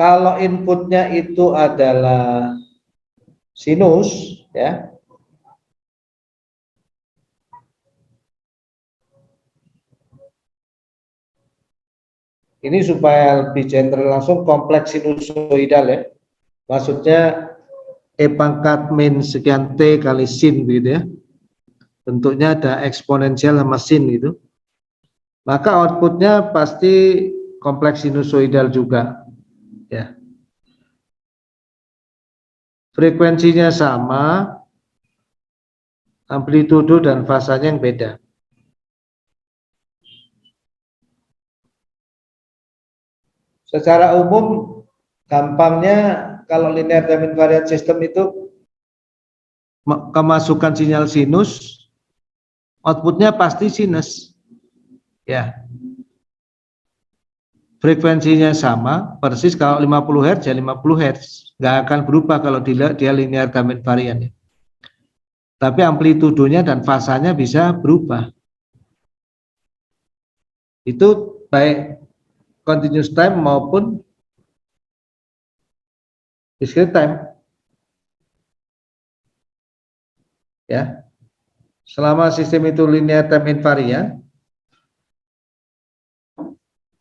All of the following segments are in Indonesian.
Kalau inputnya itu adalah sinus, ya, ini supaya lebih general langsung kompleks sinusoidal ya. Maksudnya E pangkat min sekian T kali sin gitu ya. Bentuknya ada eksponensial sama sin gitu. Maka outputnya pasti kompleks sinusoidal juga ya. Frekuensinya sama, amplitudo dan fasanya yang beda. Secara umum gampangnya kalau linear time invariant system itu kemasukan sinyal sinus, outputnya pasti sinus ya. Frekuensinya sama persis, kalau 50 Hz ya 50 Hz, nggak akan berubah kalau dia linear time invariant ya. Tapi amplitudonya dan fasanya bisa berubah. Itu baik continuous time maupun discrete time ya. Selama sistem itu linear time invariant,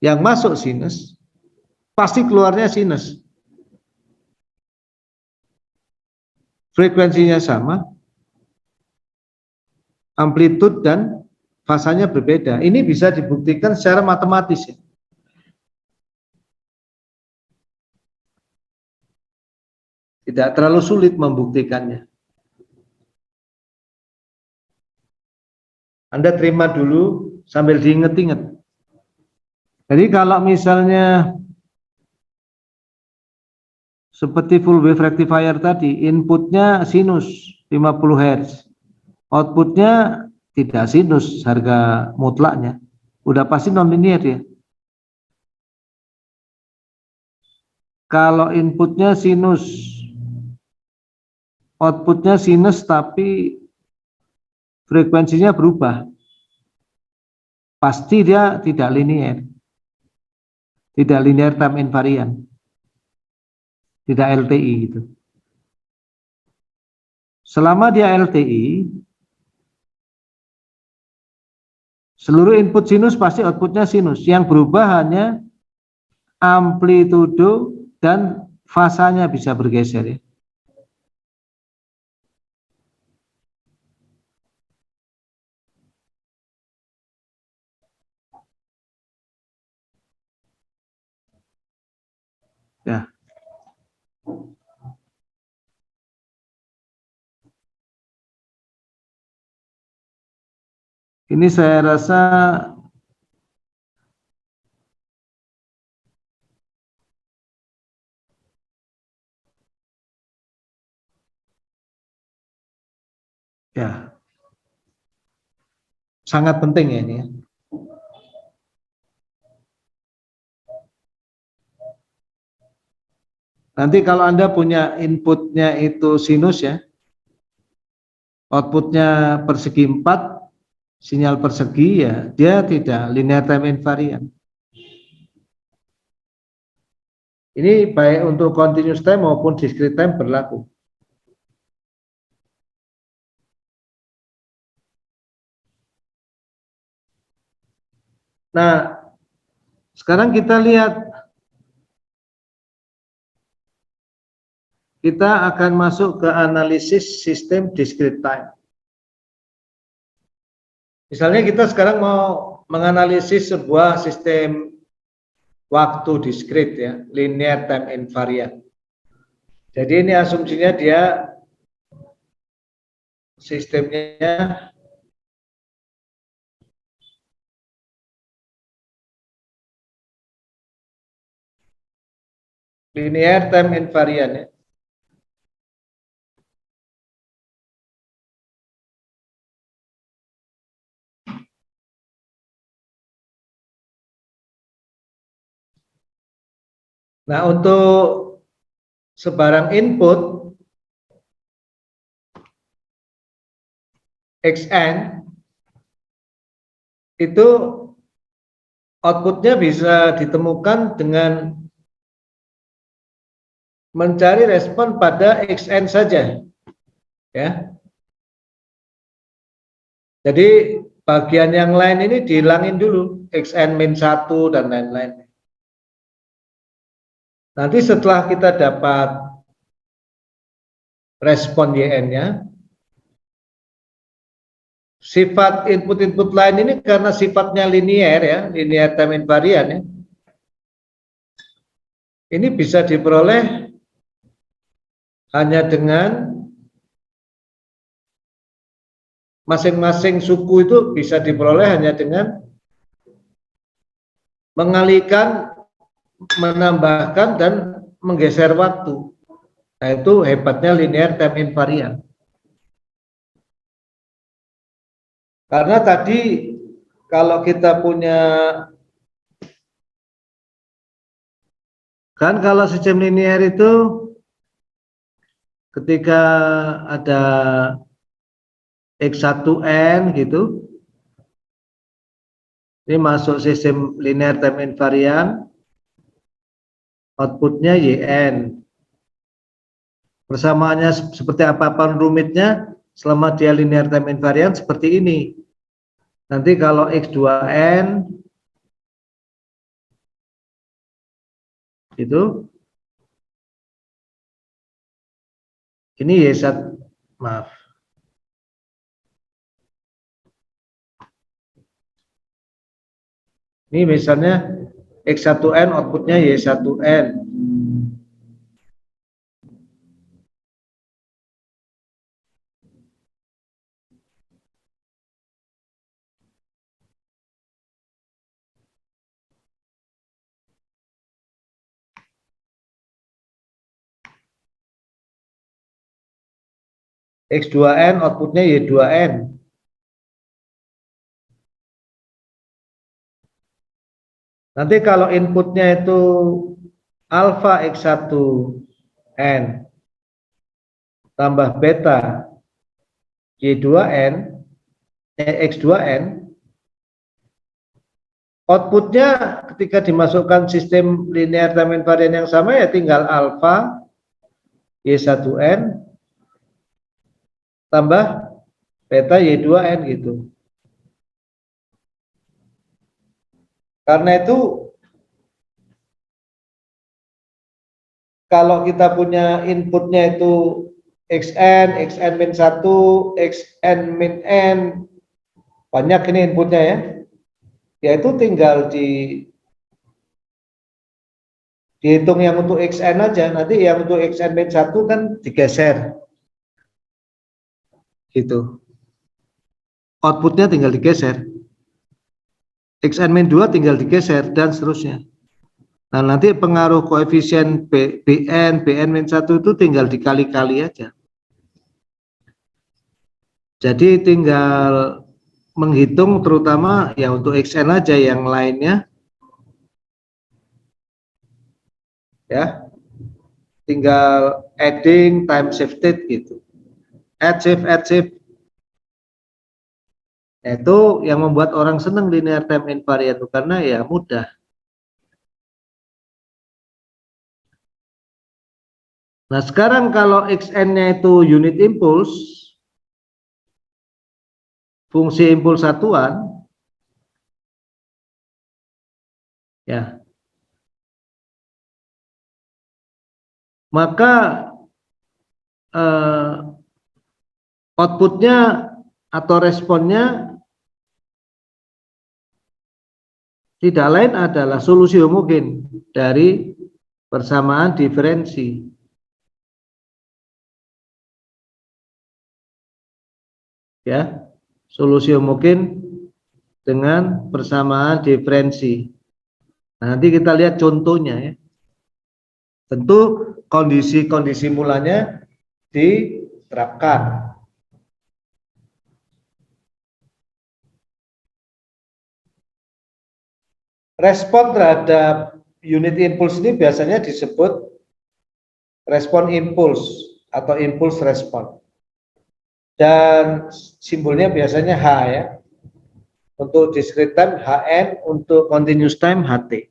yang masuk sinus pasti keluarnya sinus. Frekuensinya sama, amplitude dan fasanya berbeda. Ini bisa dibuktikan secara matematis ya. Tidak terlalu sulit membuktikannya. Anda terima dulu sambil diinget-inget. Jadi kalau misalnya seperti full wave rectifier tadi, inputnya sinus 50 Hz, outputnya tidak sinus harga mutlaknya, udah pasti nonlinear ya. Kalau inputnya sinus, outputnya sinus tapi frekuensinya berubah, pasti dia tidak linear time invariant, tidak LTI gitu. Selama dia LTI, seluruh input sinus pasti outputnya sinus, yang berubah hanya amplitudo dan fasanya bisa bergeser ya. Ya. Ini saya rasa ya sangat penting ya ini ya. Nanti kalau Anda punya inputnya itu sinus ya, outputnya persegi 4, sinyal persegi ya, dia tidak linear time invariant. Ini baik untuk continuous time maupun discrete time berlaku. Nah, sekarang kita lihat, kita akan masuk ke analisis sistem discrete time. Misalnya kita sekarang mau menganalisis sebuah sistem waktu discrete ya, linear time invariant. Jadi ini asumsinya dia sistemnya linear time invariant ya. Nah, untuk sebarang input Xn itu outputnya bisa ditemukan dengan mencari respon pada xn saja, ya. Jadi bagian yang lain ini dihilangin dulu, xn min 1 dan lain-lain. Nanti setelah kita dapat respon yn-nya, sifat input-input lain ini karena sifatnya linier ya, linear time invariant ya. Ini bisa diperoleh hanya dengan masing-masing suku itu bisa diperoleh hanya dengan mengalihkan, menambahkan dan menggeser waktu. Nah, itu hebatnya linear time invariant. Karena tadi kalau kita punya, kan kalau sistem linear itu ketika ada x1n gitu, ini masuk sistem linear time invariant, outputnya yn. Persamaannya seperti apapun rumitnya, selama dia linear time invariant seperti ini. Nanti kalau x2n itu, ini y1, maaf. Ini misalnya x1n outputnya y1n. X2n outputnya Y2n. Nanti kalau inputnya itu alpha X1n tambah beta Y2n, X2n, outputnya ketika dimasukkan sistem linear time invariant yang sama ya tinggal alpha Y1n tambah beta Y2n gitu. Karena itu kalau kita punya inputnya itu xn, xn min 1, xn min n, banyak ini inputnya ya. Ya itu tinggal dihitung yang untuk xn aja, nanti yang untuk xn min 1 kan digeser. Gitu. Outputnya tinggal digeser. xn min 2 tinggal digeser dan seterusnya. Nah, nanti pengaruh koefisien bn min 1 itu tinggal dikali-kali aja. Jadi tinggal menghitung terutama ya untuk xn aja, yang lainnya ya tinggal adding time shifted gitu. Add shift. Itu yang membuat orang senang linear time invariant karena ya mudah. Nah, sekarang kalau xn-nya itu unit impuls, fungsi impuls satuan, ya, maka outputnya atau responnya tidak lain adalah solusi homogen dari persamaan diferensi. Ya, solusi homogen dengan persamaan diferensi. Nah, nanti kita lihat contohnya ya. Tentu kondisi-kondisi mulanya diterapkan. Respon terhadap unit impuls ini biasanya disebut respon impuls atau impuls respon. Dan simbolnya biasanya H ya. Untuk discrete time HN, untuk continuous time HT.